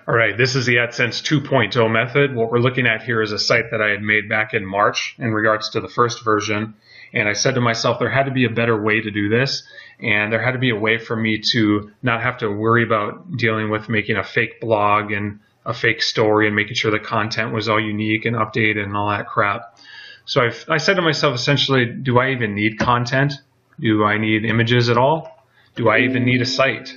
All right, this is the AdSense 2.0 method. What we're looking at here is a site that I had made back in March in regards to the first version. And I said to myself, there had to be a better way to do this. And there had to be a way for me to not have to worry about dealing with making a fake blog and a fake story and making sure the content was all unique and updated and all that crap. So I said to myself, essentially, do I even need content? Do I need images at all? Do I even need a site?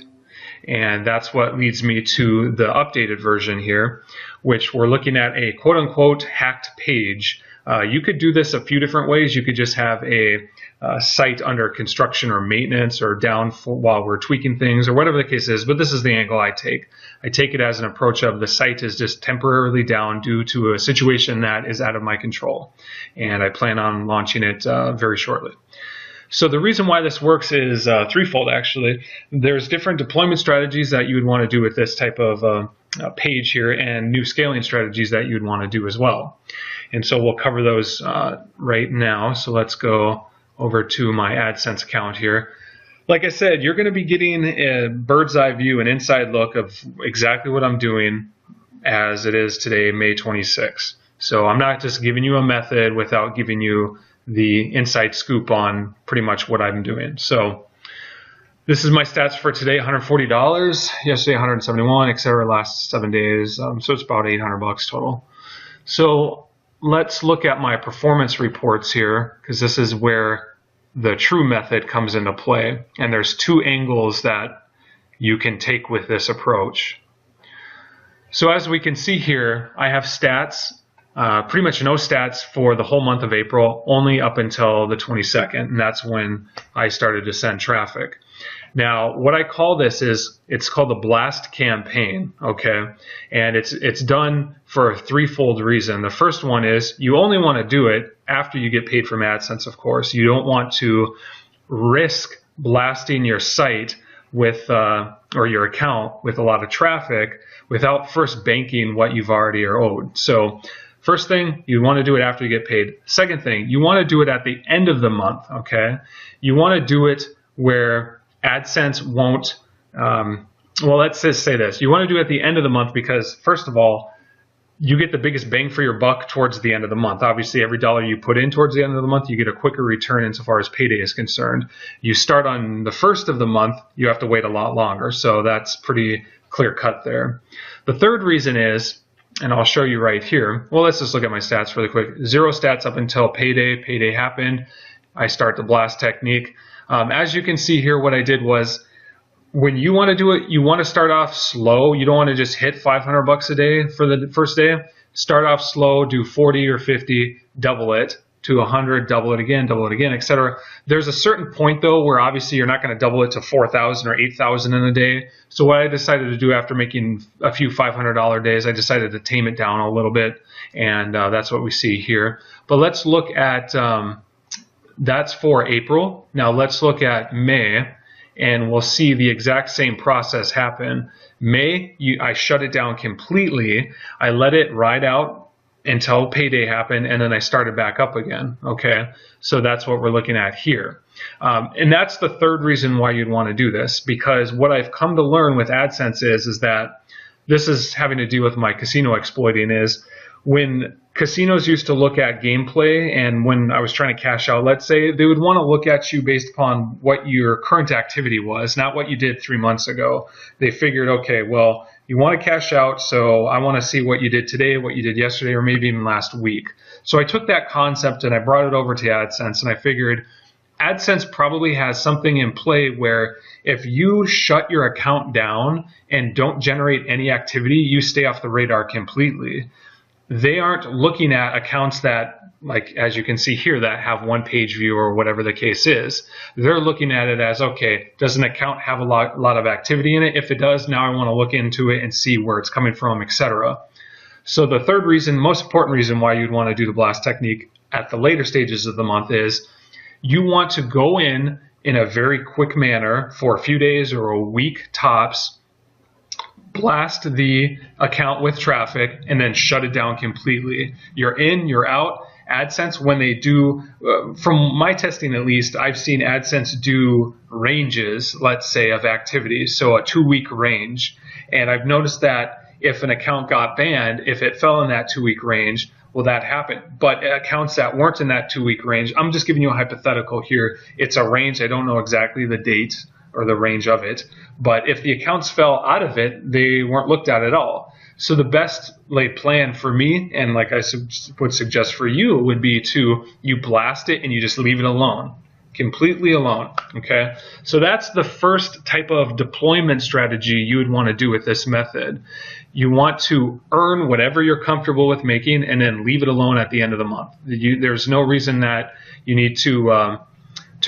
And that's what leads me to the updated version here, which we're looking at a quote-unquote hacked page. You could do this a few different ways. You could just have a site under construction or maintenance or down while we're tweaking things or whatever the case is, but this is the angle I take. I take it as an approach of the site is just temporarily down due to a situation that is out of my control, and I plan on launching it very shortly. So the reason why this works is threefold, actually. There's different deployment strategies that you would want to do with this type of page here, and new scaling strategies that you'd want to do as well. And so we'll cover those right now. So let's go over to my AdSense account here. Like I said, you're going to be getting a bird's eye view, an inside look of exactly what I'm doing as it is today, May 26th. So I'm not just giving you a method without giving you the inside scoop on pretty much what I'm doing. So this is my stats for today: $140, yesterday $171, etc. Last 7 days, so it's about $800 total. So let's look at my performance reports here, because this is where the true method comes into play, and there's two angles that you can take with this approach. So as we can see here, I have stats. Pretty much no stats for the whole month of April, only up until the 22nd, and that's when I started to send traffic. Now, what I call this is, it's called the blast campaign, okay? And it's done for a threefold reason. The first one is you only want to do it after you get paid from AdSense, of course. You don't want to risk blasting your site with or your account with a lot of traffic without first banking what you've already are owed. So first thing, you want to do it after you get paid. Second thing, you want to do it at the end of the month, okay? You want to do it where AdSense won't, well, let's just say this. You want to do it at the end of the month because, first of all, you get the biggest bang for your buck towards the end of the month. Obviously, every dollar you put in towards the end of the month, you get a quicker return insofar as payday is concerned. You start on the first of the month, you have to wait a lot longer. So that's pretty clear cut there. The third reason is, and I'll show you right here. Well, let's just look at my stats really quick. 0 stats up until payday. Payday happened. I start the blast technique. As you can see here, what I did was, when you want to do it, you want to start off slow. You don't want to just hit $500 a day for the first day. Start off slow, do 40 or 50, double it to 100, double it again, etc. There's a certain point though where obviously you're not going to double it to 4,000 or 8,000 in a day. So what I decided to do after making a few $500 days, I decided to tame it down a little bit, and that's what we see here. But let's look at that's for April. Now let's look at May, and we'll see the exact same process happen. May, I shut it down completely. I let it ride out until payday happened, and then I started back up again, okay? So that's what we're looking at here. And that's the third reason why you'd want to do this, because what I've come to learn with AdSense is that this is having to do with my casino exploiting is, when casinos used to look at gameplay, and when I was trying to cash out, let's say, they would want to look at you based upon what your current activity was, not what you did 3 months ago. They figured, okay, well, you want to cash out, so I want to see what you did today, what you did yesterday, or maybe even last week. So I took that concept and I brought it over to AdSense, and I figured AdSense probably has something in play where if you shut your account down and don't generate any activity, you stay off the radar completely. They aren't looking at accounts that, like as you can see here, that have one page view or whatever the case is. They're looking at it as, okay, does an account have a lot of activity in it? If it does, now I want to look into it and see where it's coming from, etc. So the third reason, most important reason why you'd want to do the blast technique at the later stages of the month is you want to go in a very quick manner for a few days or a week tops, blast the account with traffic, and then shut it down completely. You're in, you're out. AdSense, when they do, from my testing at least, I've seen AdSense do ranges, let's say, of activities, so a 2-week range. And I've noticed that if an account got banned, if it fell in that 2-week range, well, that happened. But accounts that weren't in that 2-week range, I'm just giving you a hypothetical here. It's a range. I don't know exactly the date or the range of it. But if the accounts fell out of it, they weren't looked at all. So the best laid plan for me, and like I would suggest for you, would be you blast it and you just leave it alone. Completely alone. Okay, so that's the first type of deployment strategy you would want to do with this method. You want to earn whatever you're comfortable with making and then leave it alone at the end of the month. There's no reason that you need to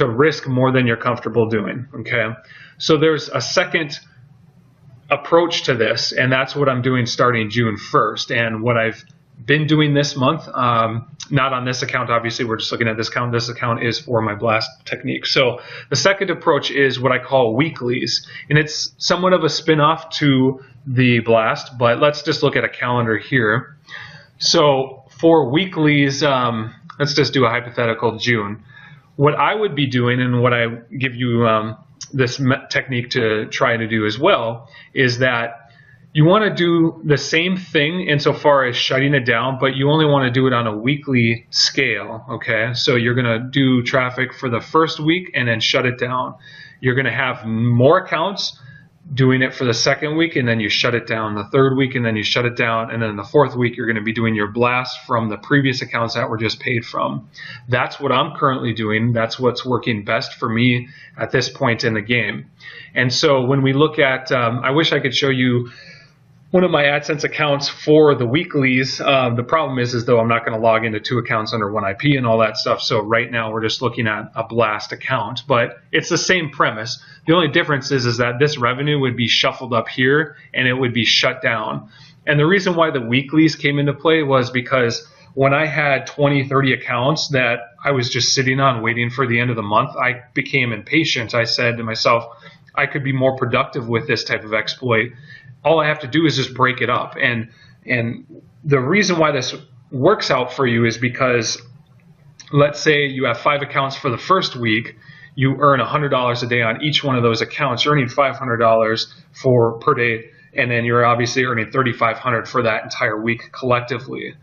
risk more than you're comfortable doing. Okay, so there's a second approach to this, and that's what I'm doing starting June 1st, and what I've been doing this month. Not on this account, obviously, we're just looking at this account. This account is for my blast technique. So the second approach is what I call weeklies, and it's somewhat of a spin-off to the blast, but let's just look at a calendar here. So for weeklies, let's just do a hypothetical June. What I would be doing, and what I give you this technique to try to do as well, is that you want to do the same thing insofar as shutting it down, but you only want to do it on a weekly scale, okay? So you're going to do traffic for the first week and then shut it down. You're going to have more accounts doing it for the second week, and then you shut it down the third week, and then you shut it down, and then the fourth week you're going to be doing your blast from the previous accounts that were just paid from. That's what I'm currently doing. That's what's working best for me at this point in the game. And so when we look at, I wish I could show you one of my AdSense accounts for the weeklies. The problem is though I'm not going to log into 2 accounts under 1 IP and all that stuff. So right now we're just looking at a blast account, but it's the same premise. The only difference is that this revenue would be shuffled up here and it would be shut down. And the reason why the weeklies came into play was because when I had 20, 30 accounts that I was just sitting on waiting for the end of the month, I became impatient. I said to myself, I could be more productive with this type of exploit. All I have to do is just break it up. And the reason why this works out for you is because, let's say you have 5 accounts for the first week, you earn $100 a day on each one of those accounts. You're earning $500 per day, and then you're obviously earning $3,500 for that entire week collectively.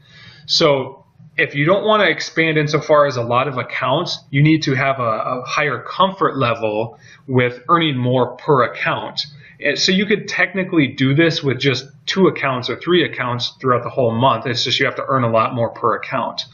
So if you don't want to expand insofar as a lot of accounts, you need to have a higher comfort level with earning more per account. So you could technically do this with just 2 accounts or 3 accounts throughout the whole month. It's just you have to earn a lot more per account.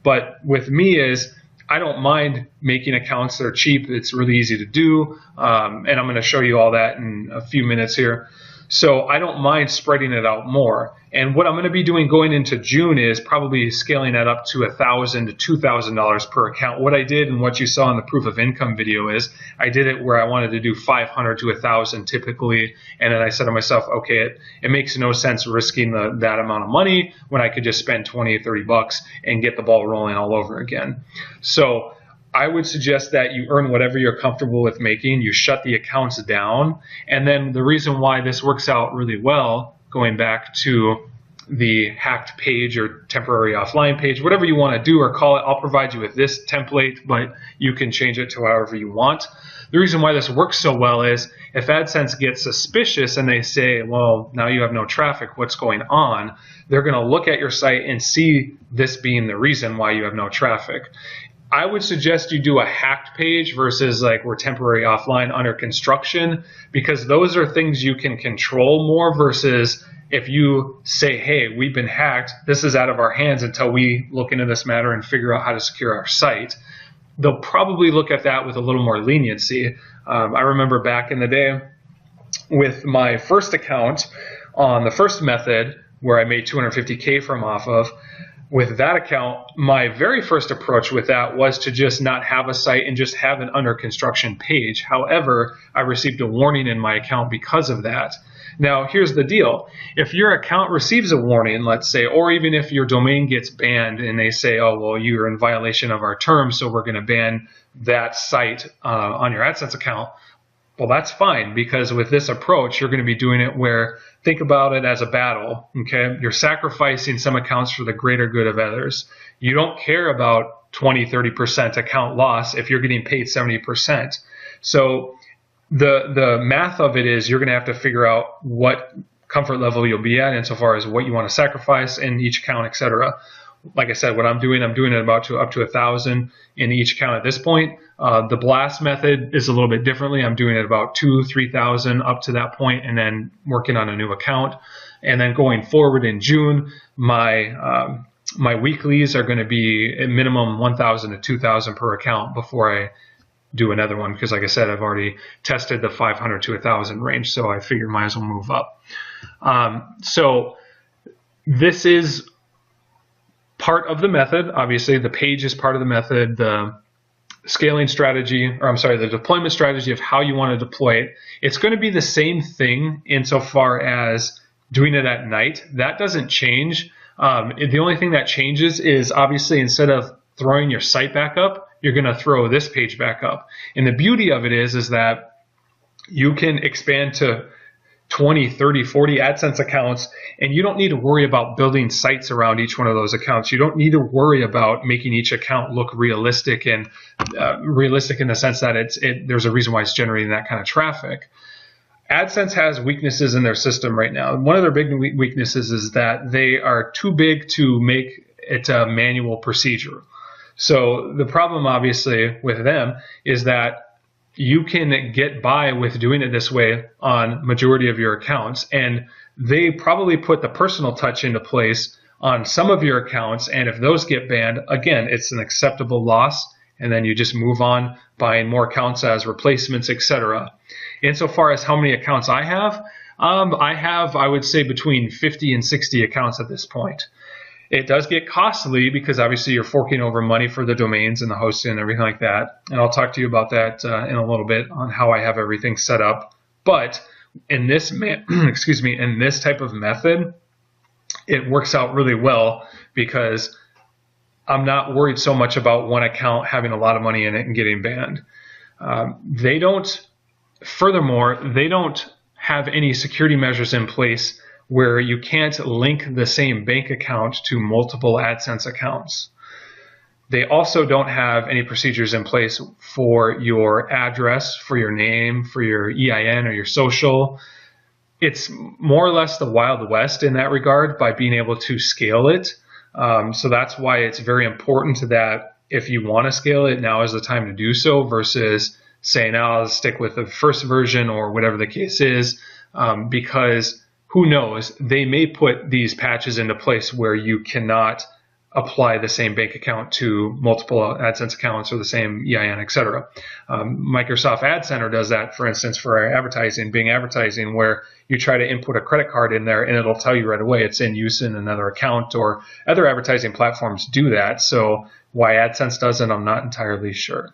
But with me is, I don't mind making accounts that are cheap. It's really easy to do. And I'm going to show you all that in a few minutes here. So I don't mind spreading it out more. And what I'm going to be doing going into June is probably scaling that up to $1,000 to $2,000 per account. What I did and what you saw in the proof of income video is I did it where I wanted to do 500 to 1,000 typically. And then I said to myself, okay, it makes no sense risking that amount of money when I could just spend 20 or 30 bucks and get the ball rolling all over again. So I would suggest that you earn whatever you're comfortable with making. You shut the accounts down. And then the reason why this works out really well, going back to the hacked page or temporary offline page, whatever you want to do or call it, I'll provide you with this template, but you can change it to however you want. The reason why this works so well is if AdSense gets suspicious and they say, well, now you have no traffic, what's going on? They're going to look at your site and see this being the reason why you have no traffic. I would suggest you do a hacked page versus like we're temporary offline under construction, because those are things you can control more versus if you say, hey, we've been hacked, this is out of our hands until we look into this matter and figure out how to secure our site. They'll probably look at that with a little more leniency. I remember back in the day with my first account on the first method where I made $250K from off of, with that account, my very first approach with that was to just not have a site and just have an under construction page. However, I received a warning in my account because of that. Now, here's the deal. If your account receives a warning, let's say, or even if your domain gets banned and they say, oh, well, you're in violation of our terms, so we're going to ban that site on your AdSense account, well, that's fine, because with this approach, you're going to be doing it where, think about it as a battle, okay? You're sacrificing some accounts for the greater good of others. You don't care about 20, 30% account loss if you're getting paid 70%. So the math of it is you're going to have to figure out what comfort level you'll be at insofar as what you want to sacrifice in each account, etc. Like I said, what I'm doing it up to 1,000 in each account at this point. The blast method is a little bit differently. I'm doing it about 2,000-3,000 up to that point, and then working on a new account. And then going forward in June, my weeklies are going to be at minimum 1,000 to 2,000 per account before I do another one, because like I said, I've already tested the 500 to 1,000 range, so I figured might as well move up. So this is part of the method. Obviously, the page is part of the method. The scaling strategy, or I'm sorry, the deployment strategy of how you want to deploy it, it's going to be the same thing insofar as doing it at night. That doesn't change. The only thing that changes is obviously instead of throwing your site back up, you're going to throw this page back up. And the beauty of it is that you can expand to 20, 30, 40 AdSense accounts, and you don't need to worry about building sites around each one of those accounts. You don't need to worry about making each account look realistic, and realistic in the sense that there's a reason why it's generating that kind of traffic. AdSense has weaknesses in their system right now. One of their big weaknesses is that they are too big to make it a manual procedure. So the problem obviously with them is that you can get by with doing it this way on majority of your accounts, and they probably put the personal touch into place on some of your accounts, and if those get banned, again, it's an acceptable loss, and then you just move on buying more accounts as replacements, etc. Insofar as how many accounts I have, I would say between 50 and 60 accounts at this point. It does get costly because obviously you're forking over money for the domains and the hosting and everything like that. And I'll talk to you about that in a little bit on how I have everything set up. But in this, in this type of method, it works out really well because I'm not worried so much about one account having a lot of money in it and getting banned. Furthermore, they don't have any security measures in place where you can't link the same bank account to multiple AdSense accounts. They also don't have any procedures in place for your address, for your name, for your EIN or your social. It's more or less the Wild West in that regard by being able to scale it. So that's why it's very important that if you want to scale it, now is the time to do so versus saying, I'll stick with the first version or whatever the case is, because who knows, they may put these patches into place where you cannot apply the same bank account to multiple AdSense accounts or the same EIN, etc. Microsoft Ad Center does that, for instance, for advertising, Bing advertising, where you try to input a credit card in there and it'll tell you right away it's in use in another account, or other advertising platforms do that. So why AdSense doesn't, I'm not entirely sure.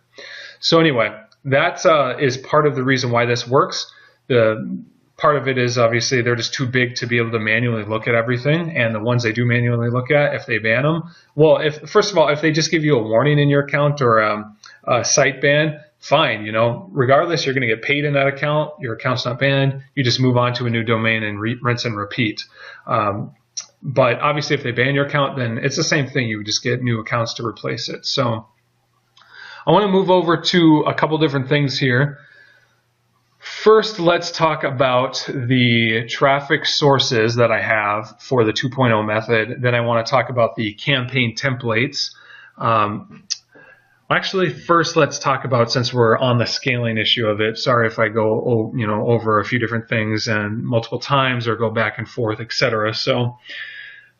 So anyway, that is part of the reason why this works. The part of it is obviously they're just too big to be able to manually look at everything, and the ones they do manually look at, if they ban them, well, first of all, if they just give you a warning in your account or a site ban, fine, regardless, you're going to get paid in that account, your account's not banned, you just move on to a new domain and rinse and repeat. But obviously if they ban your account, then it's the same thing, you would just get new accounts to replace it. So I want to move over to a couple different things here. First, let's talk about the traffic sources that I have for the 2.0 method. Then I want to talk about the campaign templates. Actually, first let's talk about, since we're on the scaling issue of it, sorry if I go over a few different things and multiple times or go back and forth, etc. So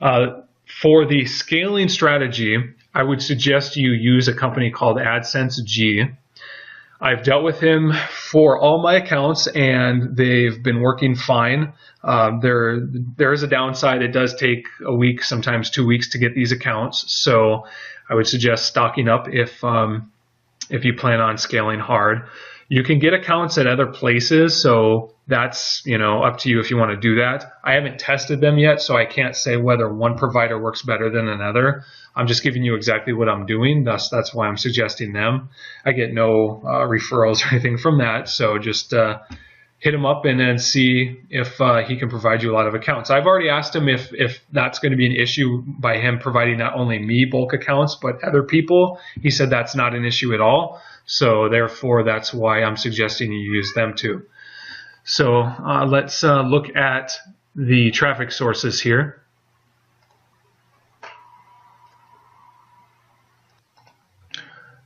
for the scaling strategy, I would suggest you use a company called AdSense G. I've dealt with him for all my accounts and they've been working fine. There is a downside. It does take a week, sometimes 2 weeks to get these accounts. So I would suggest stocking up if you plan on scaling hard. You can get accounts at other places, so that's up to you if you want to do that. I haven't tested them yet, so I can't say whether one provider works better than another. I'm just giving you exactly what I'm doing. That's why I'm suggesting them. I get no referrals or anything from that, so just hit him up and then see if he can provide you a lot of accounts. I've already asked him if that's going to be an issue by him providing not only me bulk accounts but other people. He said that's not an issue at all. So therefore, that's why I'm suggesting you use them too. So let's look at the traffic sources here.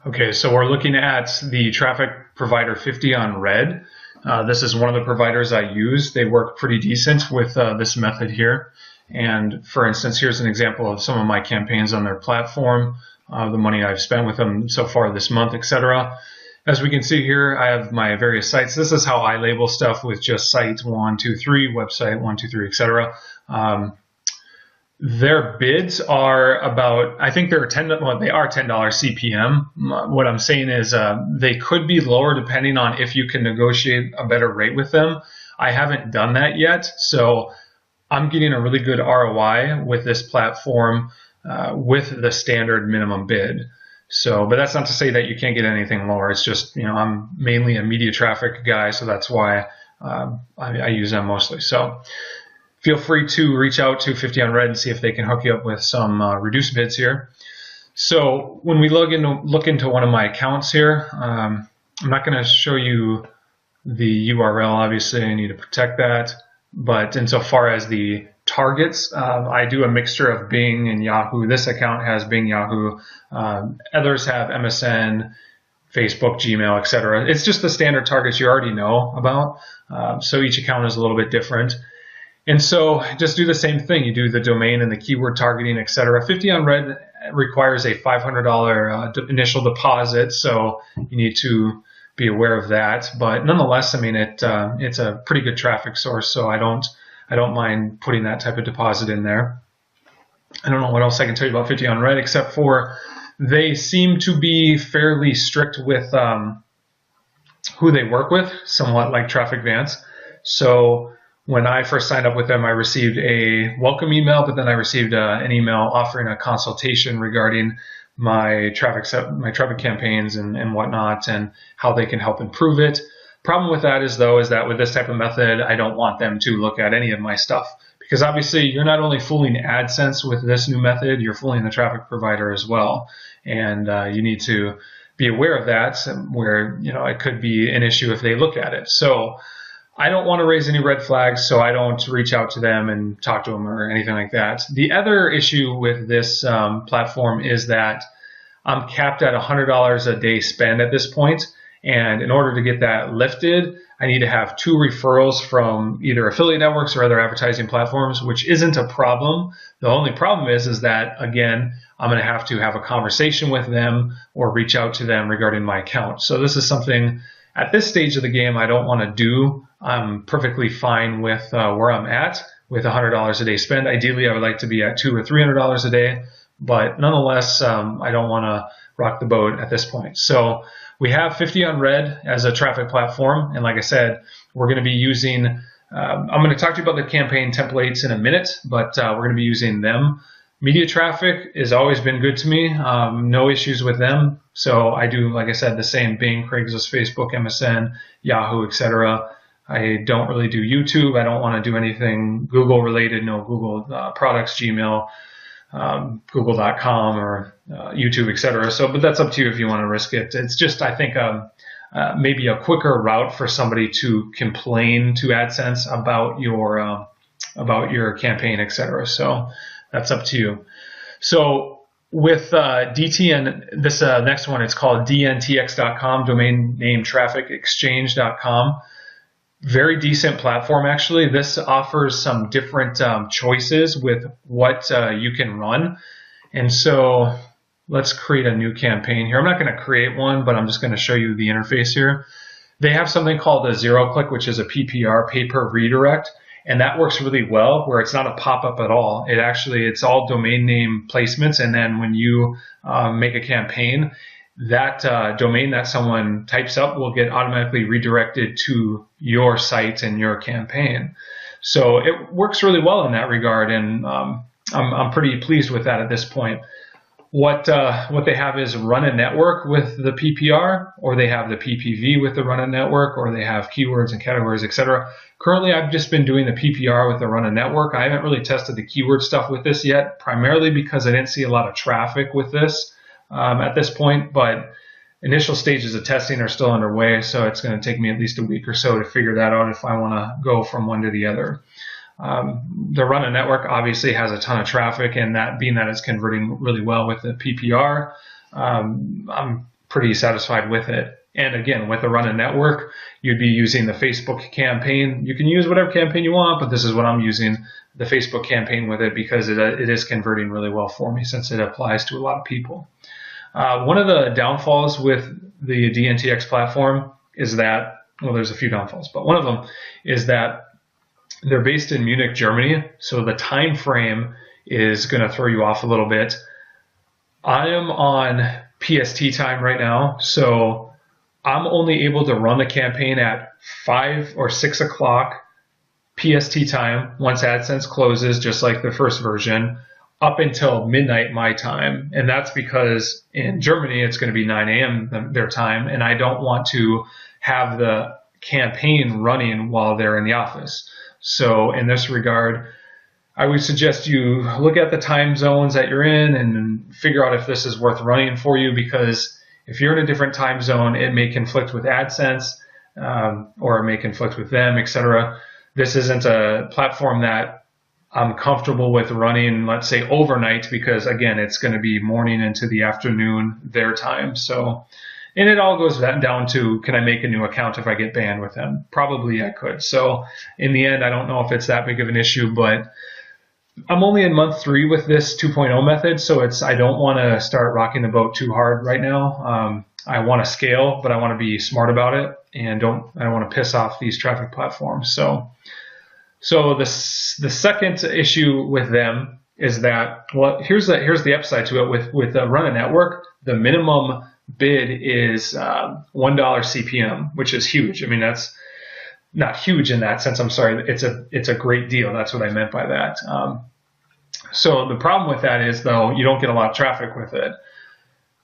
Okay, so we're looking at the traffic provider 50 on red. This is one of the providers I use. They work pretty decent with this method here. And for instance, here's an example of some of my campaigns on their platform, the money I've spent with them so far this month, etc. As we can see here, I have my various sites. This is how I label stuff, with just site 1, 2, 3, website 1, 2, 3, etc. Their bids are about, I think they're they are $10 CPM. What I'm saying is they could be lower depending on if you can negotiate a better rate with them. I haven't done that yet, so I'm getting a really good ROI with this platform with the standard minimum bid. So, but that's not to say that you can't get anything lower. It's just, you know, I'm mainly a media traffic guy, so that's why I use them mostly. So feel free to reach out to 50 on red and see if they can hook you up with some reduced bids here. So when we look into one of my accounts here, I'm not going to show you the URL. Obviously, I need to protect that. But insofar as the targets, I do a mixture of Bing and Yahoo. This account has Bing, Yahoo. Others have MSN, Facebook, Gmail, etc. It's just the standard targets you already know about. So each account is a little bit different. And so just do the same thing. You do the domain and the keyword targeting, etc. 50 on red requires a $500 initial deposit, so you need to be aware of that. But nonetheless, I mean, it's a pretty good traffic source, so I don't mind putting that type of deposit in there. I don't know what else I can tell you about 50 on red, except for they seem to be fairly strict with who they work with, somewhat like Traffic Vance. So when I first signed up with them, I received a welcome email, but then I received an email offering a consultation regarding my traffic campaigns and whatnot, and how they can help improve it. Problem with that is that with this type of method, I don't want them to look at any of my stuff, because obviously you're not only fooling AdSense with this new method, you're fooling the traffic provider as well, and you need to be aware of that, where, you know, it could be an issue if they look at it. So I don't want to raise any red flags, so I don't reach out to them and talk to them or anything like that. The other issue with this platform is that I'm capped at $100 a day spend at this point, and in order to get that lifted, I need to have 2 referrals from either affiliate networks or other advertising platforms, which isn't a problem. The only problem is that, again, I'm going to have a conversation with them or reach out to them regarding my account. So this is something at this stage of the game I don't want to do. I'm perfectly fine with where I'm at with $100 a day spend. Ideally, I would like to be at $200 or $300 a day, but nonetheless, I don't want to rock the boat at this point. So we have 50 on red as a traffic platform, and like I said, we're going to be using, I'm going to talk to you about the campaign templates in a minute, but we're going to be using them. Media traffic has always been good to me, no issues with them. So I do, like I said, the same: Bing, Craigslist, Facebook, MSN, Yahoo, etc. I don't really do YouTube. I don't want to do anything Google related, no Google products, Gmail, Google.com or YouTube, etc. So, but that's up to you if you want to risk it. It's just, I think, maybe a quicker route for somebody to complain to AdSense about your campaign, etc. So that's up to you. So with DTN, this next one, it's called dntx.com, domain name traffic exchange.com. Very decent platform, actually. This offers some different choices with what you can run. And so let's create a new campaign here. I'm not going to create one, but I'm just going to show you the interface here. They have something called a zero-click, which is a PPR, pay-per-redirect. And that works really well, where it's not a pop-up at all. It's all domain name placements. And then when you make a campaign, that domain that someone types up will get automatically redirected to your site and your campaign. So it works really well in that regard, and I'm pretty pleased with that at this point. What they have is run a network with the PPR, or they have the PPV with the run a network, or they have keywords and categories, etc. Currently, I've just been doing the PPR with the run a network. I haven't really tested the keyword stuff with this yet, primarily because I didn't see a lot of traffic with this at this point, but initial stages of testing are still underway, so it's going to take me at least a week or so to figure that out if I want to go from one to the other. The run a network obviously has a ton of traffic, and that being that it's converting really well with the PPR, I'm pretty satisfied with it. And again, with the run a network, you'd be using the Facebook campaign. You can use whatever campaign you want, but this is what I'm using, the Facebook campaign with it, because it is converting really well for me since it applies to a lot of people. One of the downfalls with the DNTX platform is that, well, there's a few downfalls, but one of them is that they're based in Munich, Germany, so the time frame is going to throw you off a little bit. I am on PST time right now, so I'm only able to run the campaign at 5 or 6 o'clock PST time once AdSense closes, just like the first version, up until midnight my time. And that's because in Germany it's going to be 9 a.m. their time, and I don't want to have the campaign running while they're in the office. So in this regard, I would suggest you look at the time zones that you're in and figure out if this is worth running for you, because if you're in a different time zone, it may conflict with AdSense, or it may conflict with them, etc. This isn't a platform that I'm comfortable with running, let's say, overnight, because again, it's going to be morning into the afternoon their time. So, and it all goes down to, can I make a new account if I get banned with them? Probably I could. So in the end, I don't know if it's that big of an issue, but I'm only in month 3 with this 2.0 method, so I don't want to start rocking the boat too hard right now. I want to scale, but I want to be smart about it, and I don't want to piss off these traffic platforms. So the second issue with them is that, well, here's the upside to it. With the run a network, the minimum bid is $1 CPM, which is huge. I mean, that's not huge in that sense. I'm sorry. It's a great deal. That's what I meant by that. So the problem with that is, though, you don't get a lot of traffic with it.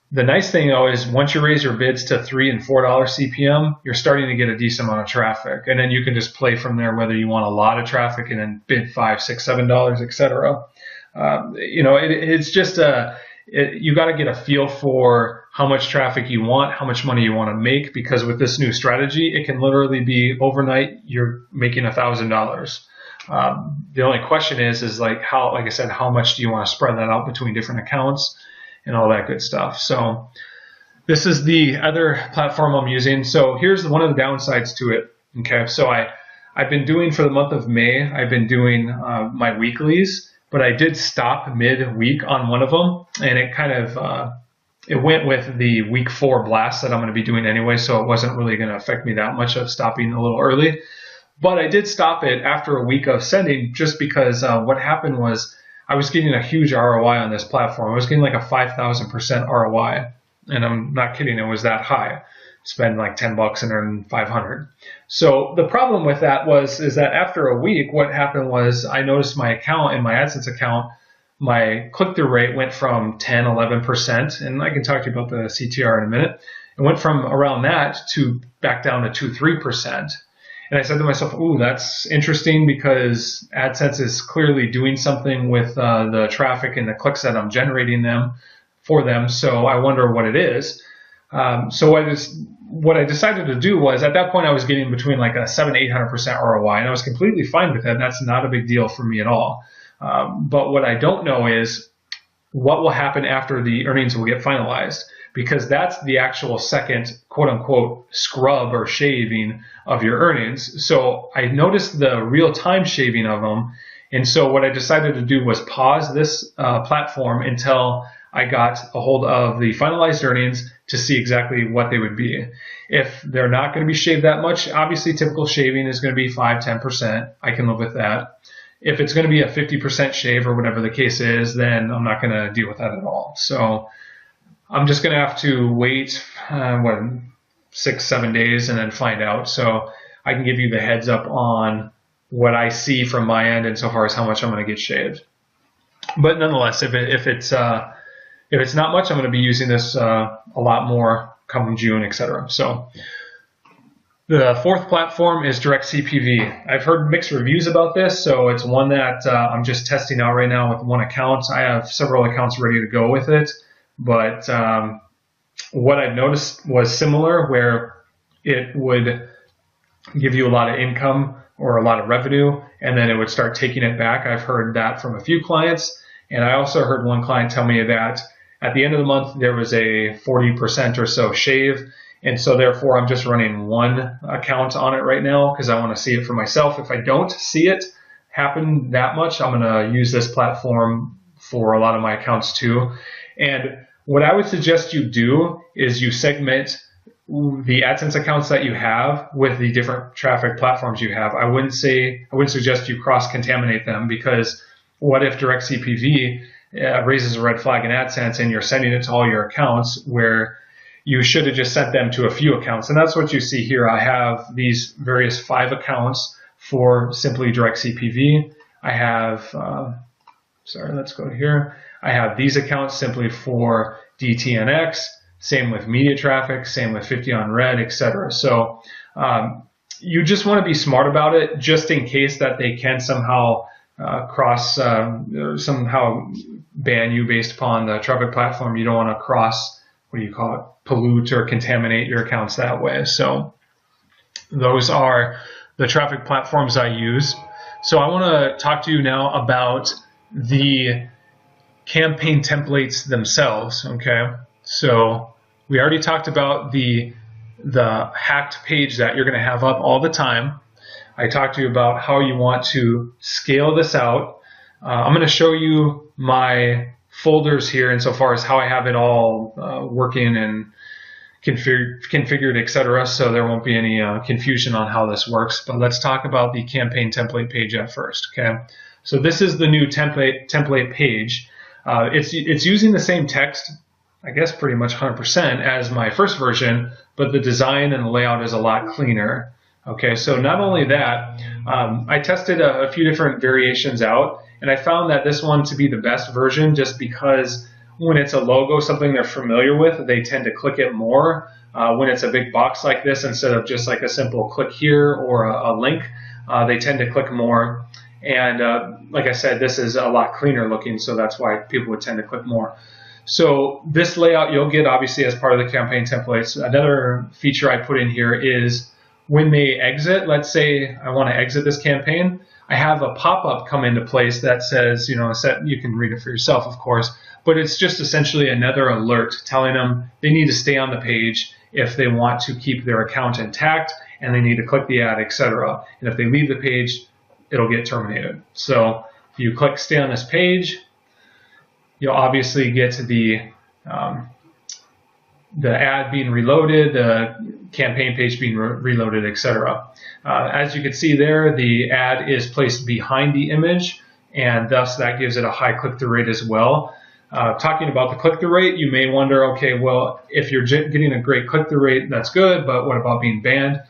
The nice thing, though, is once you raise your bids to $3 and $4 CPM, you're starting to get a decent amount of traffic, and then you can just play from there whether you want a lot of traffic and then bid $5, $6, $7, etc. It's just you got to get a feel for how much traffic you want, how much money you want to make, because with this new strategy, it can literally be overnight you're making $1,000. The only question is like I said, how much do you want to spread that out between different accounts and all that good stuff. So this is the other platform I'm using. So here's one of the downsides to it. Okay, so I've been doing, for the month of May, I've been doing my weeklies, but I did stop mid-week on one of them, and it kind of it went with the week 4 blast that I'm going to be doing anyway, so it wasn't really going to affect me that much of stopping a little early. But I did stop it after a week of sending, just because what happened was I was getting a huge ROI on this platform. I was getting like a 5,000% ROI, and I'm not kidding, it was that high. Spend like $10 and earn 500. So the problem with that is that after a week, what happened was I noticed my account, in my AdSense account, my click-through rate went from 10, 11%, and I can talk to you about the CTR in a minute. It went from around that to back down to 2, 3%. And I said to myself, ooh, that's interesting, because AdSense is clearly doing something with the traffic and the clicks that I'm generating for them. So I wonder what it is. So what I decided to do was, at that point, I was getting between like a 700-800% ROI, and I was completely fine with that. That's not a big deal for me at all. But what I don't know is what will happen after the earnings will get finalized, because that's the actual second quote-unquote scrub or shaving of your earnings. So I noticed the real-time shaving of them, and so what I decided to do was pause this platform until I got a hold of the finalized earnings to see exactly what they would be. If they're not going to be shaved that much, obviously typical shaving is going to be 5-10%. I can live with that. If it's going to be a 50% shave or whatever the case is, then I'm not going to deal with that at all. So I'm just going to have to wait 6-7 days and then find out. So I can give you the heads up on what I see from my end insofar as how much I'm going to get shaved. But nonetheless, if it's not much, I'm going to be using this a lot more come June, etc. So the fourth platform is Direct CPV. I've heard mixed reviews about this, so it's one that I'm just testing out right now with one account. I have several accounts ready to go with it, but what I've noticed was similar, where it would give you a lot of income or a lot of revenue, and then it would start taking it back. I've heard that from a few clients, and I also heard one client tell me that at the end of the month there was a 40% or so shave, and so therefore I'm just running one account on it right now because I want to see it for myself. If I don't see it happen that much, I'm going to use this platform for a lot of my accounts too. And what I would suggest you do is you segment the AdSense accounts that you have with the different traffic platforms you have. I wouldn't suggest you cross-contaminate them, because what if direct CPV raises a red flag in AdSense and you're sending it to all your accounts where you should have just sent them to a few accounts? And that's what you see here. I have these various 5 accounts for simply direct CPV. I have, let's go here. I have these accounts simply for DTNX, same with media traffic, same with 50 on red, etc. So you just want to be smart about it, just in case that they can somehow somehow ban you based upon the traffic platform. You don't want to pollute or contaminate your accounts that way. So those are the traffic platforms I use. So I want to talk to you now about the campaign templates themselves. Okay, so we already talked about the hacked page that you're going to have up all the time. I talked to you about how you want to scale this out. I'm going to show you my folders here insofar as how I have it all working and configured, etc. So there won't be any confusion on how this works. But let's talk about the campaign template page at first. Okay, so this is the new template page. It's using the same text, I guess pretty much 100% as my first version, but the design and the layout is a lot cleaner. Okay, so not only that, I tested a few different variations out, and I found that this one to be the best version, just because when it's a logo, something they're familiar with, they tend to click it more. When it's a big box like this, instead of just like a simple click here or a link, they tend to click more. And like I said, this is a lot cleaner looking, so that's why people would tend to click more. So this layout you'll get obviously as part of the campaign templates. Another feature I put in here is when they exit, let's say I want to exit this campaign, I have a pop-up come into place that says, you can read it for yourself, of course, but it's just essentially another alert telling them they need to stay on the page if they want to keep their account intact, and they need to click the ad, etc. And if they leave the page, it'll get terminated. So if you click stay on this page, you'll obviously get the ad being reloaded, the campaign page being reloaded, etc. As you can see there, the ad is placed behind the image, and thus that gives it a high click-through rate as well. Talking about the click-through rate, you may wonder, okay, well, if you're getting a great click-through rate, that's good, but what about being banned?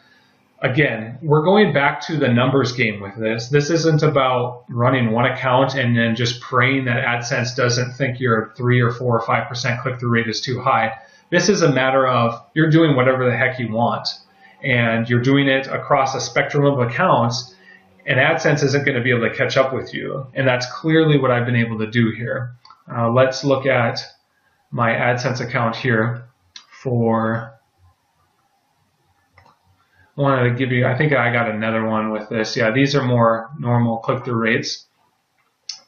Again, we're going back to the numbers game with this. This isn't about running one account and then just praying that AdSense doesn't think your 3 or 4 or 5% click-through rate is too high. This is a matter of you're doing whatever the heck you want, and you're doing it across a spectrum of accounts, and AdSense isn't going to be able to catch up with you. And that's clearly what I've been able to do here. Let's look at my AdSense account here for... I wanted to give you, I think I got another one with this. Yeah, these are more normal click-through rates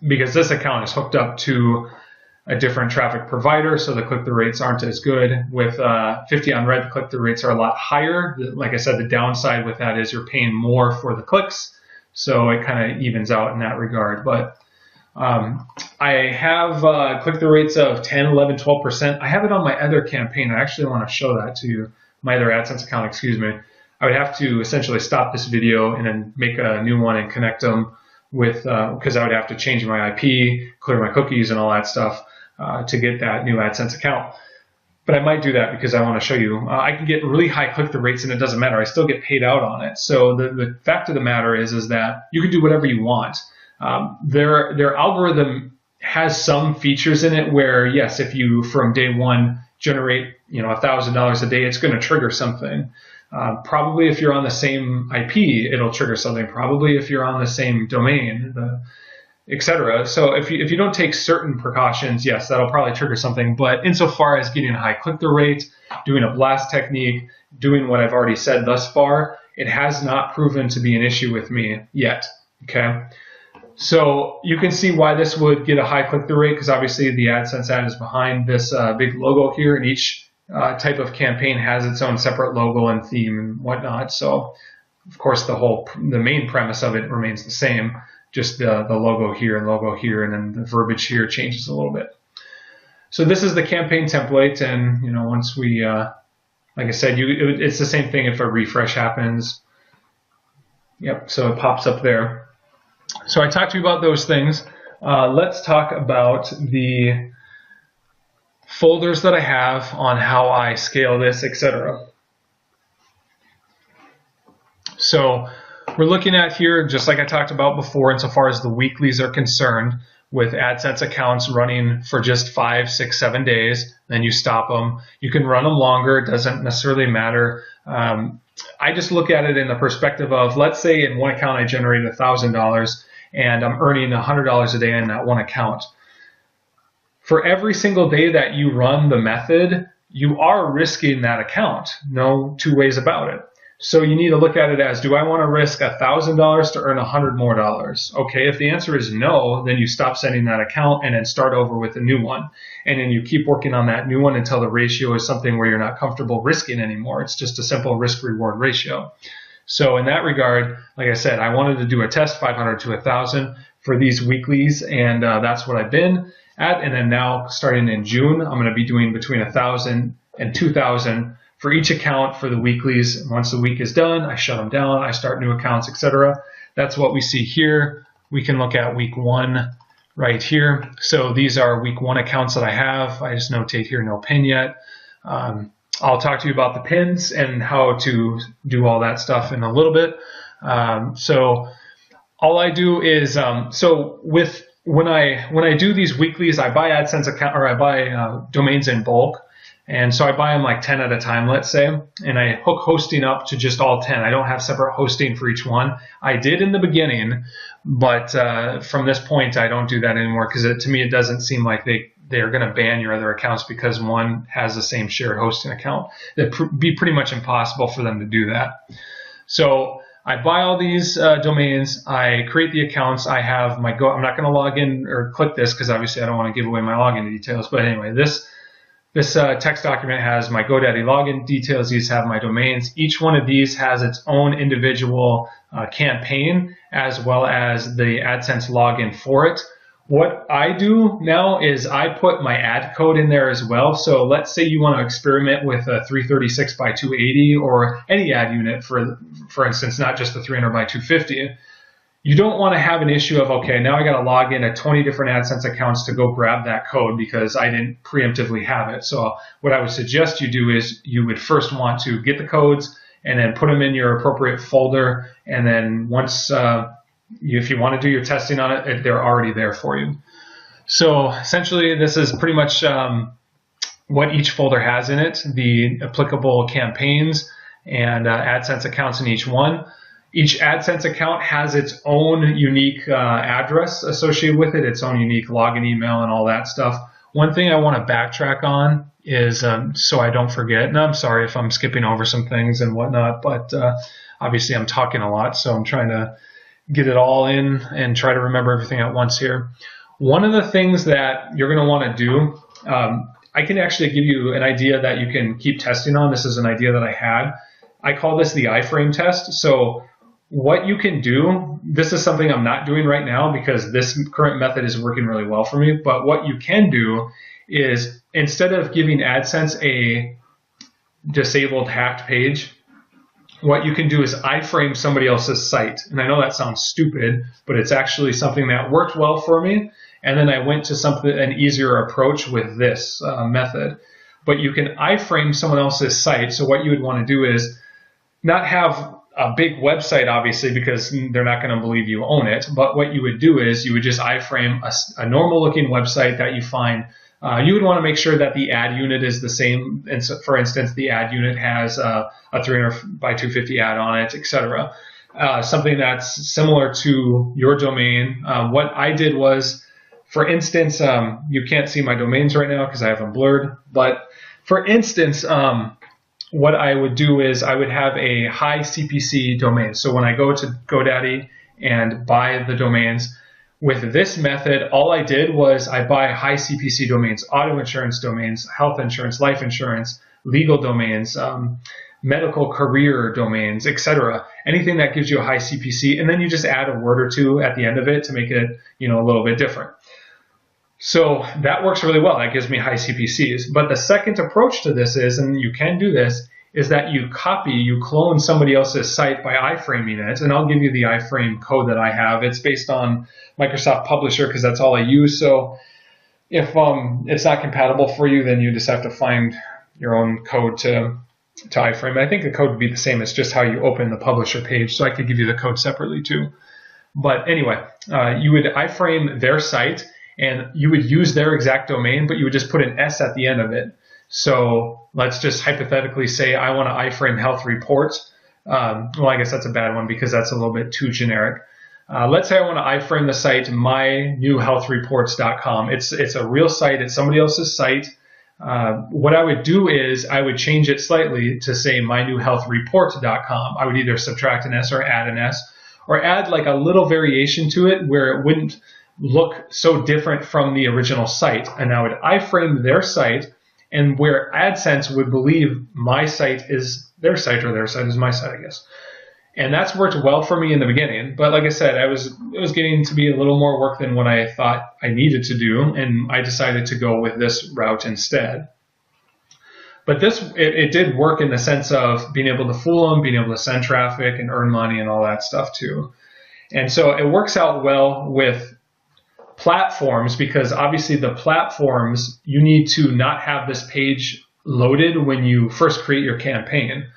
because this account is hooked up to a different traffic provider, so the click-through rates aren't as good. With 50 on red, the click-through rates are a lot higher. Like I said, the downside with that is you're paying more for the clicks, so it kind of evens out in that regard. But I have click-through rates of 10, 11, 12%. I have it on my other campaign. I actually want to show that to you, my other AdSense account, excuse me. I would have to essentially stop this video and then make a new one and connect them with, because I would have to change my IP, clear my cookies and all that stuff to get that new AdSense account. But I might do that because I want to show you. I can get really high click-through rates and it doesn't matter. I still get paid out on it. So the fact of the matter is that you can do whatever you want. Their algorithm has some features in it where, yes, if you from day one generate $1,000 a day, it's going to trigger something. Probably if you're on the same IP, it'll trigger something. Probably if you're on the same domain, etc. So if you don't take certain precautions, yes, that'll probably trigger something. But insofar as getting a high click-through rate, doing a blast technique, doing what I've already said thus far, it has not proven to be an issue with me yet. Okay. So you can see why this would get a high click-through rate, because obviously the AdSense ad is behind this big logo here, and each type of campaign has its own separate logo and theme and whatnot. So of course the main premise of it remains the same, just the logo here and then the verbiage here changes a little bit. So this is the campaign template, and once we like I said, it's the same thing if a refresh happens. Yep, so it pops up there. So I talked to you about those things. Let's talk about the folders that I have on how I scale this, etc. So we're looking at here, just like I talked about before, insofar as the weeklies are concerned, with AdSense accounts running for just 5, 6, 7 days, then you stop them. You can run them longer, it doesn't necessarily matter. I just look at it in the perspective of, let's say in one account I generated $1,000 and I'm earning $100 a day in that one account. For every single day that you run the method, you are risking that account. No two ways about it. So you need to look at it as, do I want to risk $1,000 to earn $100 more? Okay, if the answer is no, then you stop sending that account and then start over with a new one. And then you keep working on that new one until the ratio is something where you're not comfortable risking anymore. It's just a simple risk-reward ratio. So in that regard, like I said, I wanted to do a test, 500 to 1,000 for these weeklies, and that's what I've been at. And then now, starting in June, I'm going to be doing between 1,000 and 2,000 for each account for the weeklies. Once the week is done, I shut them down, I start new accounts, etc. That's what we see here. We can look at week 1 right here. So these are week 1 accounts that I have. I just notate here, no pin yet. I'll talk to you about the pins and how to do all that stuff in a little bit. So all I do is, when I do these weeklies, I buy AdSense account, or I buy domains in bulk. And so I buy them like 10 at a time, let's say, and I hook hosting up to just all 10. I don't have separate hosting for each one. I did in the beginning, but from this point, I don't do that anymore, because to me, it doesn't seem like they're going to ban your other accounts because one has the same shared hosting account. It'd be pretty much impossible for them to do that. So I buy all these domains, I create the accounts, I have my I'm not going to log in or click this because obviously I don't want to give away my login details, but anyway, this text document has my GoDaddy login details. These have my domains. Each one of these has its own individual campaign, as well as the AdSense login for it. What I do now is I put my ad code in there as well. So let's say you want to experiment with a 336 by 280 or any ad unit, for instance, not just the 300 by 250. You don't want to have an issue of, okay, now I got to log in at 20 different AdSense accounts to go grab that code because I didn't preemptively have it. So what I would suggest you do is you would first want to get the codes and then put them in your appropriate folder. And then once, if you want to do your testing on it, they're already there for you. So essentially, this is pretty much what each folder has in it, the applicable campaigns and AdSense accounts in each one. Each AdSense account has its own unique address associated with it, its own unique login email and all that stuff. One thing I want to backtrack on is, so I don't forget, and I'm sorry if I'm skipping over some things and whatnot, but obviously I'm talking a lot, so I'm trying to get it all in and try to remember everything at once here. One of the things that you're going to want to do, I can actually give you an idea that you can keep testing on. This is an idea that I had. I call this the iframe test. So what you can do, this is something I'm not doing right now because this current method is working really well for me, but what you can do is, instead of giving AdSense a disabled hacked page, what you can do is iframe somebody else's site. And I know that sounds stupid, but it's actually something that worked well for me. And then I went to an easier approach with this method. But you can iframe someone else's site. So what you would want to do is not have a big website, obviously, because they're not going to believe you own it. But what you would do is you would just iframe a normal looking website that you find. You would want to make sure that the ad unit is the same. And so, for instance, the ad unit has a 300 by 250 ad on it, etc. Something that's similar to your domain. What I did was, for instance, you can't see my domains right now because I have them blurred. But for instance, what I would do is I would have a high CPC domain. So when I go to GoDaddy and buy the domains, with this method, all I did was I buy high CPC domains, auto insurance domains, health insurance, life insurance, legal domains, medical career domains, etc. Anything that gives you a high CPC, and then you just add a word or two at the end of it to make it, a little bit different. So that works really well. That gives me high CPCs. But the second approach to this is, and you can do this, is that you clone somebody else's site by iframing it. And I'll give you the iframe code that I have. It's based on Microsoft Publisher because that's all I use. So if it's not compatible for you, then you just have to find your own code to iframe. I think the code would be the same. It's just how you open the Publisher page. So I could give you the code separately too. But anyway, you would iframe their site and you would use their exact domain, but you would just put an S at the end of it. So let's just hypothetically say I want to iframe health reports. Well, I guess that's a bad one because that's a little bit too generic. Let's say I want to iframe the site mynewhealthreports.com. It's a real site. It's somebody else's site. What I would do is I would change it slightly to say mynewhealthreport.com. I would either subtract an S or add an S, or add like a little variation to it where it wouldn't look so different from the original site. And I would iframe their site, and where AdSense would believe my site is their site or their site is my site, I guess. And that's worked well for me in the beginning. But like I said, it was getting to be a little more work than what I thought I needed to do. And I decided to go with this route instead. But it did work in the sense of being able to fool them, being able to send traffic and earn money and all that stuff too. And so it works out well with platforms because obviously the platforms, you need to not have this page loaded when you first create your campaign.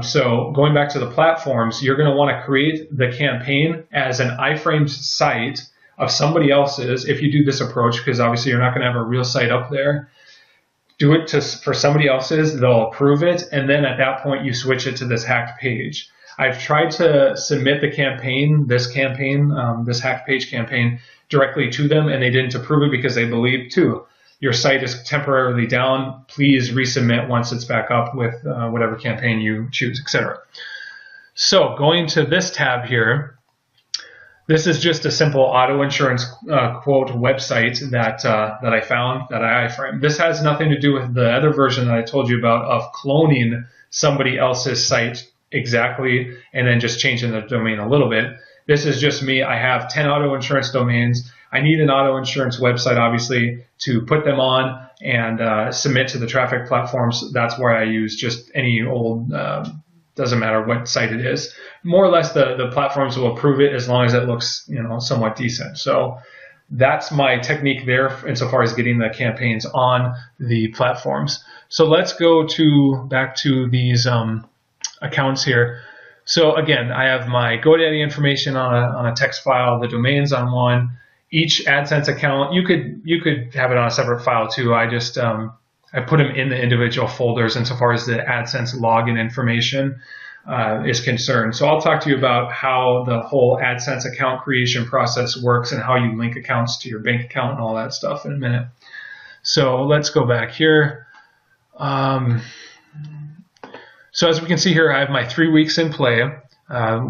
So going back to the platforms, you're going to want to create the campaign as an iframed site of somebody else's if you do this approach, because obviously you're not going to have a real site up there. Do it for somebody else's, they'll approve it, and then at that point you switch it to this hacked page. I've tried to submit the campaign, this hacked page campaign, directly to them, and they didn't approve it because they believe, too, your site is temporarily down. Please resubmit once it's back up with whatever campaign you choose, etc. So going to this tab here, this is just a simple auto insurance quote website that I found that I iframed. This has nothing to do with the other version that I told you about of cloning somebody else's site exactly and then just changing the domain a little bit. This is just me. I have 10 auto insurance domains. I need an auto insurance website, obviously, to put them on and submit to the traffic platforms. That's where I use just any old, doesn't matter what site it is. More or less, the platforms will approve it as long as it looks, somewhat decent. So that's my technique there insofar as getting the campaigns on the platforms. So let's go back to these accounts here. So again, I have my GoDaddy information on a text file, the domains on one. Each AdSense account, you could have it on a separate file too. I just I put them in the individual folders insofar as the AdSense login information is concerned. So I'll talk to you about how the whole AdSense account creation process works and how you link accounts to your bank account and all that stuff in a minute. So let's go back here. So as we can see here, I have my 3 weeks in play.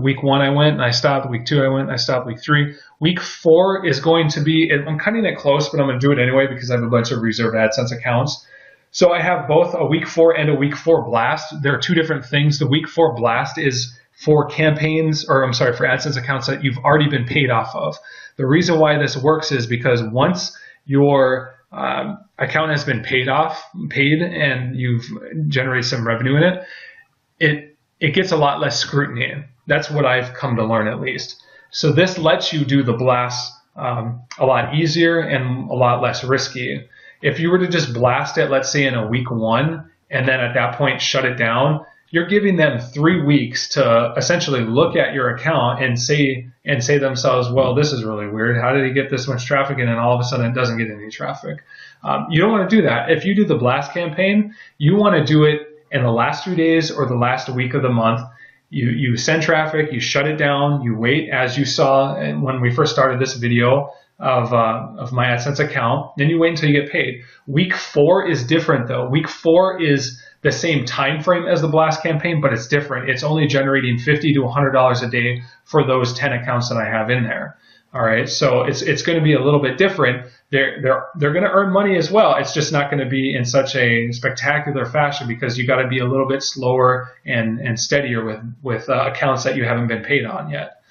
Week 1 I went and I stopped. Week 2 I went and I stopped. Week 3. Week 4 is going to be, I'm cutting it close, but I'm going to do it anyway because I have a bunch of reserved AdSense accounts. So I have both a week 4 and a week 4 blast. There are two different things. The week 4 blast is for campaigns, or I'm sorry, for AdSense accounts that you've already been paid off of. The reason why this works is because once your account has been paid and you've generated some revenue in it, it gets a lot less scrutiny. That's what I've come to learn, at least. So this lets you do the blast a lot easier and a lot less risky. If you were to just blast it, let's say in a week 1, and then at that point shut it down, you're giving them 3 weeks to essentially look at your account and say to themselves, well, this is really weird. How did he get this much traffic and then all of a sudden it doesn't get any traffic? You don't want to do that. If you do the blast campaign, you want to do it in the last 3 days or the last week of the month. You send traffic, you shut it down, you wait, as you saw when we first started this video of my AdSense account, then you wait until you get paid. Week 4 is different though. Week 4 is the same time frame as the blast campaign, but it's different. It's only generating $50 to $100 a day for those 10 accounts that I have in there. All right, so it's going to be a little bit different. They're going to earn money as well. It's just not going to be in such a spectacular fashion because you got to be a little bit slower and steadier with accounts that you haven't been paid on yet.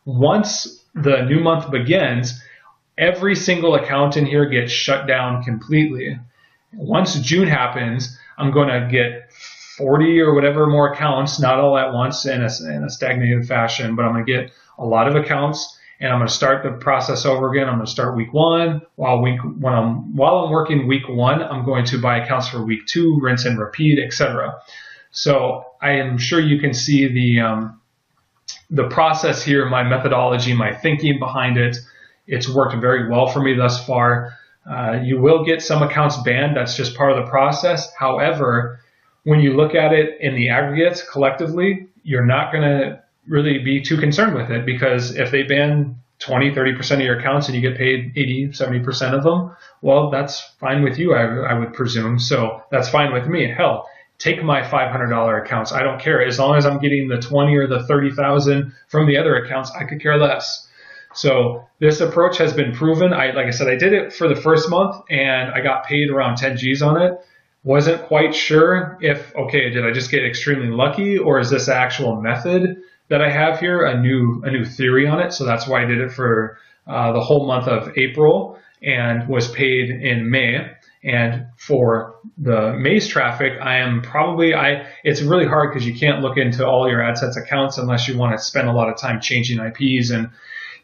Once the new month begins, every single account in here gets shut down completely. Once June happens, I'm going to get 40 or whatever more accounts, not all at once in a stagnated fashion, but I'm going to get a lot of accounts. And I'm going to start the process over again. I'm going to start week 1. While I'm working week 1, I'm going to buy accounts for week 2, rinse and repeat, etc. So I am sure you can see the process here, my methodology, my thinking behind it. It's worked very well for me thus far. You will get some accounts banned. That's just part of the process. However, when you look at it in the aggregate collectively, you're not going to really be too concerned with it, because if they ban 20-30% of your accounts and you get paid 80-70% of them, well, that's fine with you, I would presume. So that's fine with me. Hell, take my $500 accounts. I don't care. As long as I'm getting the 20 or the 30,000 from the other accounts, I could care less. So this approach has been proven. Like I said, I did it for the first month and I got paid around 10 G's on it. Wasn't quite sure if, okay, did I just get extremely lucky, or is this actual method that I have here a new theory on it? So that's why I did it for the whole month of April and was paid in May. And for the May's traffic, it's really hard because you can't look into all your AdSense accounts unless you want to spend a lot of time changing IPs and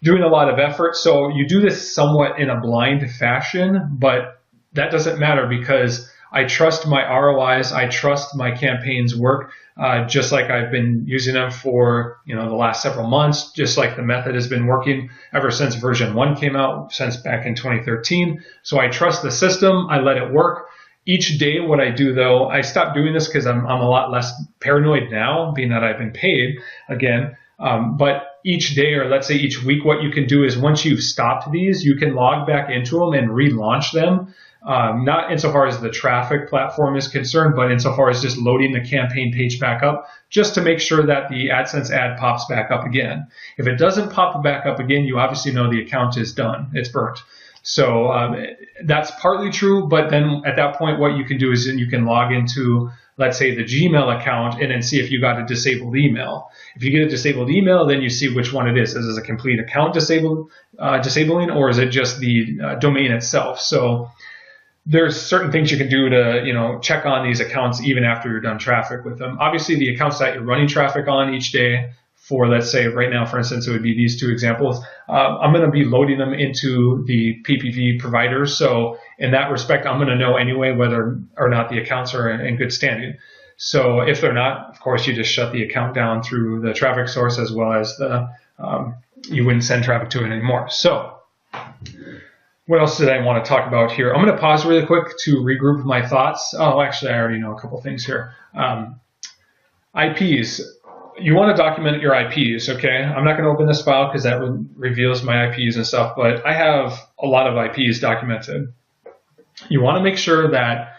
doing a lot of effort. So you do this somewhat in a blind fashion, but that doesn't matter because I trust my ROIs. I trust my campaigns work, just like I've been using them for the last several months, just like the method has been working ever since version 1 came out, since back in 2013. So I trust the system. I let it work. Each day, what I do though, I stopped doing this because I'm a lot less paranoid now, being that I've been paid again. But each day, or let's say each week, what you can do is once you've stopped these, you can log back into them and relaunch them. Not insofar as the traffic platform is concerned, but insofar as just loading the campaign page back up, just to make sure that the AdSense ad pops back up again. If it doesn't pop back up again, you obviously know the account is done. It's burnt. So that's partly true, but then at that point, what you can do is you can log into, let's say, the Gmail account and then see if you got a disabled email. If you get a disabled email, then you see which one it is. Is it a complete account disabling, or is it just the domain itself? So there's certain things you can do to, check on these accounts even after you're done traffic with them. Obviously, the accounts that you're running traffic on each day, for, let's say, right now, for instance, it would be these 2 examples. I'm going to be loading them into the PPV providers. So in that respect, I'm going to know anyway whether or not the accounts are in good standing. So if they're not, of course, you just shut the account down through the traffic source, as well as you wouldn't send traffic to it anymore. So what else did I want to talk about here? I'm going to pause really quick to regroup my thoughts. Oh, actually, I already know a couple things here. IPs. You want to document your IPs, okay? I'm not going to open this file because that reveals my IPs and stuff, but I have a lot of IPs documented. You want to make sure that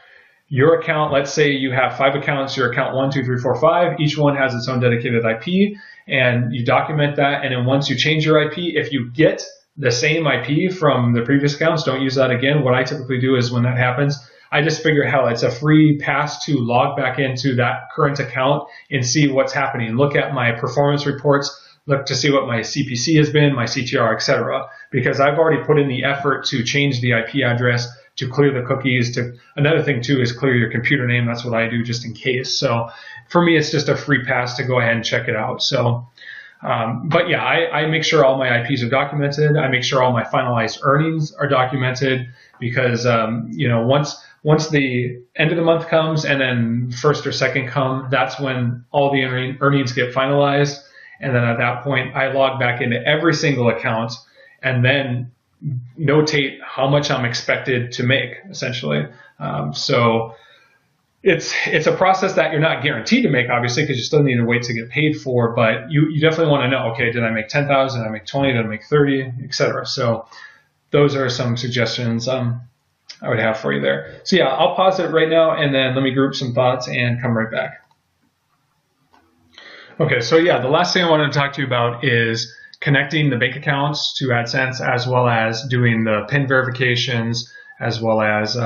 your account, let's say you have 5 accounts, your account 1, 2, 3, 4, 5, each one has its own dedicated IP, and you document that, and then once you change your IP, if you get the same IP from the previous accounts, don't use that again. What I typically do is when that happens, I just figure, hell, it's a free pass to log back into that current account and see what's happening. Look at my performance reports, look to see what my CPC has been, my CTR, etc. Because I've already put in the effort to change the IP address, to clear the cookies. Another thing too is clear your computer name. That's what I do just in case. So for me, it's just a free pass to go ahead and check it out. So, but yeah, I make sure all my IPs are documented. I make sure all my finalized earnings are documented because once the end of the month comes and then first or second come, that's when all the earnings get finalized. And then at that point, I log back into every single account and then notate how much I'm expected to make, essentially. So it's a process that you're not guaranteed to make, obviously, because you still need to wait to get paid for. But you definitely want to know, okay, did I make 10,000? Did I make 20? Did I make 30? Etc. So those are some suggestions. I would have for you there. So yeah, I'll pause it right now and then let me group some thoughts and come right back. Okay, so yeah, the last thing I wanted to talk to you about is connecting the bank accounts to AdSense, as well as doing the PIN verifications, as well as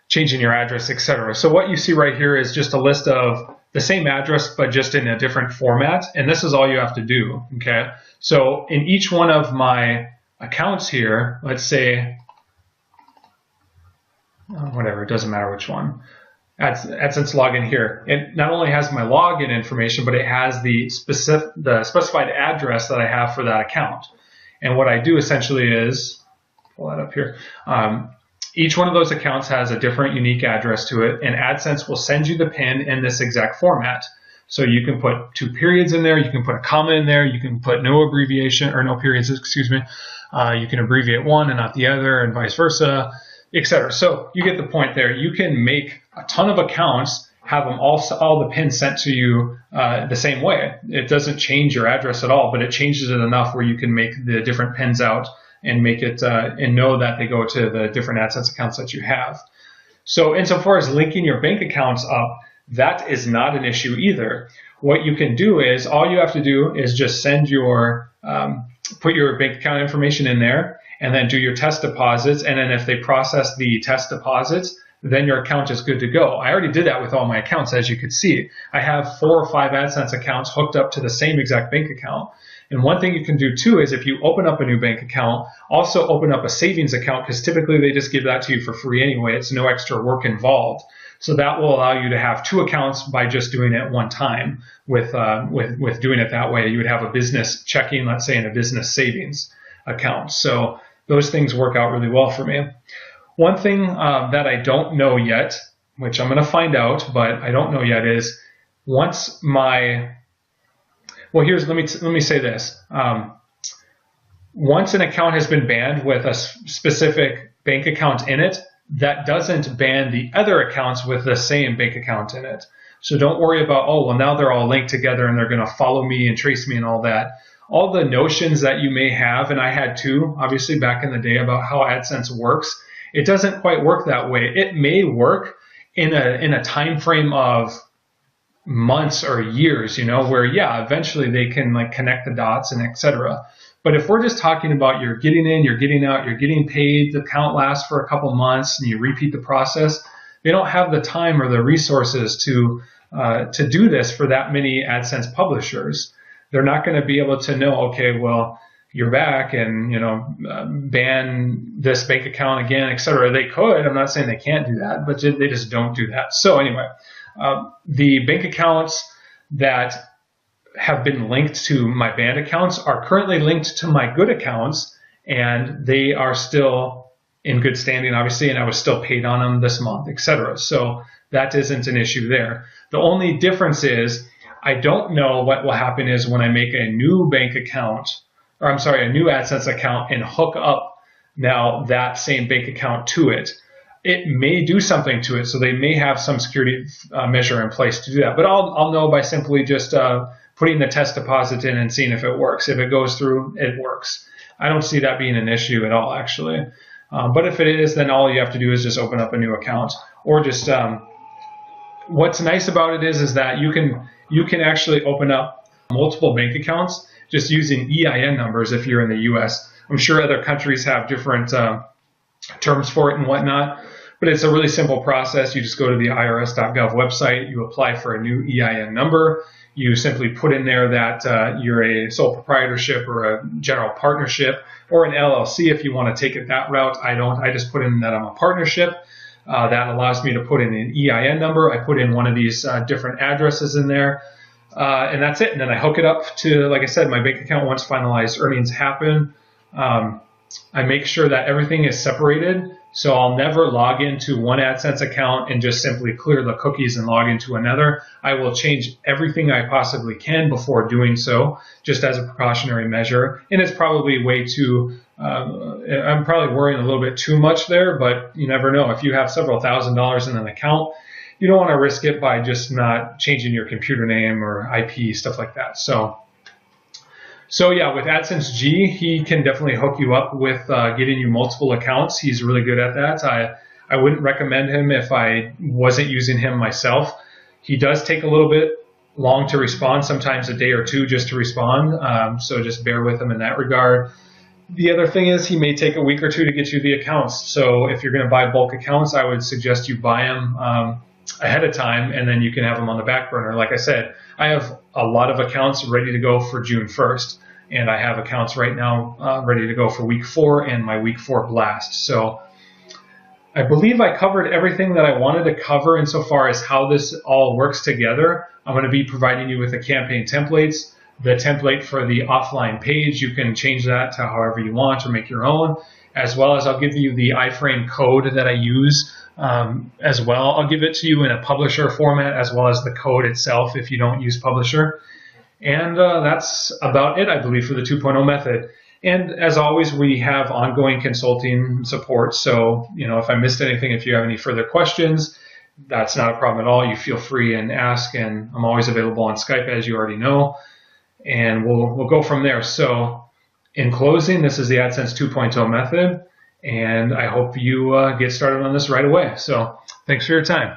changing your address, etc. So what you see right here is just a list of the same address, but just in a different format. And this is all you have to do, okay? So in each one of my accounts here, let's say, whatever, it doesn't matter which one. AdSense login here. It not only has my login information, but it has the specified address that I have for that account. And what I do essentially is, pull that up here, each one of those accounts has a different unique address to it, and AdSense will send you the PIN in this exact format. So you can put 2 periods in there, you can put a comma in there, you can put no abbreviation, or no periods, excuse me. You can abbreviate one and not the other, and vice versa, etc. So you get the point there. You can make a ton of accounts, have them all the PINs sent to you the same way. It doesn't change your address at all, but it changes it enough where you can make the different PINs out and make it and know that they go to the different AdSense accounts that you have. So insofar as linking your bank accounts up, that is not an issue either. What you can do is, all you have to do is just send your, put your bank account information in there, and then do your test deposits. And then if they process the test deposits, then your account is good to go. I already did that with all my accounts, as you could see. I have 4 or 5 AdSense accounts hooked up to the same exact bank account. And one thing you can do too is, if you open up a new bank account, also open up a savings account, because typically they just give that to you for free anyway. It's no extra work involved. So that will allow you to have 2 accounts by just doing it one time. With doing it that way, you would have a business checking, let's say, and a business savings account. So those things work out really well for me. One thing that I don't know yet, which I'm going to find out, but I don't know yet, is once my, well, here's, let me say this. Once an account has been banned with a specific bank account in it, that doesn't ban the other accounts with the same bank account in it. So don't worry about, oh, well, now they're all linked together and they're going to follow me and trace me and all that. All the notions that you may have, and I had too, obviously, back in the day, about how AdSense works, it doesn't quite work that way. It may work in a time frame of months or years, you know, where, yeah, eventually they can like connect the dots and etc. But if we're just talking about you're getting in, you're getting out, you're getting paid, the account lasts for a couple months, and you repeat the process, they don't have the time or the resources to do this for that many AdSense publishers. They're not going to be able to know, okay, well, you're back, and you know, ban this bank account again, etc. They could. I'm not saying they can't do that, but they just don't do that. So anyway, the bank accounts that have been linked to my banned accounts are currently linked to my good accounts, and they are still in good standing, obviously, and I was still paid on them this month, etc. So that isn't an issue there. The only difference is, I don't know what will happen is when I make a new bank account, or I'm sorry, a new AdSense account, and hook up now that same bank account to it. It may do something to it, so they may have some security measure in place to do that. But I'll know by simply just putting the test deposit in and seeing if it works. If it goes through, it works. I don't see that being an issue at all, actually. But if it is, then all you have to do is just open up a new account, or just what's nice about it is that you can actually open up multiple bank accounts just using EIN numbers if you're in the U.S. I'm sure other countries have different terms for it and whatnot, but it's a really simple process. You just go to the irs.gov website, you apply for a new EIN number, you simply put in there that you're a sole proprietorship or a general partnership or an LLC if you want to take it that route. I don't. I just put in that I'm a partnership. That allows me to put in an EIN number. I put in one of these different addresses in there, and that's it. And then I hook it up to, like I said, my bank account. Once finalized earnings happen, I make sure that everything is separated. So I'll never log into one AdSense account and just simply clear the cookies and log into another. I will change everything I possibly can before doing so, just as a precautionary measure. And it's probably way too, I'm probably worrying a little bit too much there, but you never know. If you have several $1,000s in an account, you don't want to risk it by just not changing your computer name or IP, stuff like that. So So yeah, with AdSense G, he can definitely hook you up with getting you multiple accounts. He's really good at that. I wouldn't recommend him if I wasn't using him myself. He does take a little bit long to respond, sometimes a day or two just to respond. So just bear with him in that regard. The other thing is he may take a week or two to get you the accounts. So if you're going to buy bulk accounts, I would suggest you buy them ahead of time, and then you can have them on the back burner. Like I said, I have a lot of accounts ready to go for June 1st, and I have accounts right now ready to go for week 4 and my week 4 blast. So I believe I covered everything that I wanted to cover insofar as how this all works together. I'm going to be providing you with the campaign templates. The template for the offline page, you can change that to however you want or make your own, as well as I'll give you the iframe code that I use as well. I'll give it to you in a publisher format as well as the code itself if you don't use publisher. And that's about it, I believe, for the 2.0 method. And as always, we have ongoing consulting support. So, if I missed anything, if you have any further questions, that's not a problem at all. You feel free and ask, and I'm always available on Skype, as you already know. And we'll go from there. So in closing, this is the AdSense 2.0 method, and I hope you get started on this right away. So thanks for your time.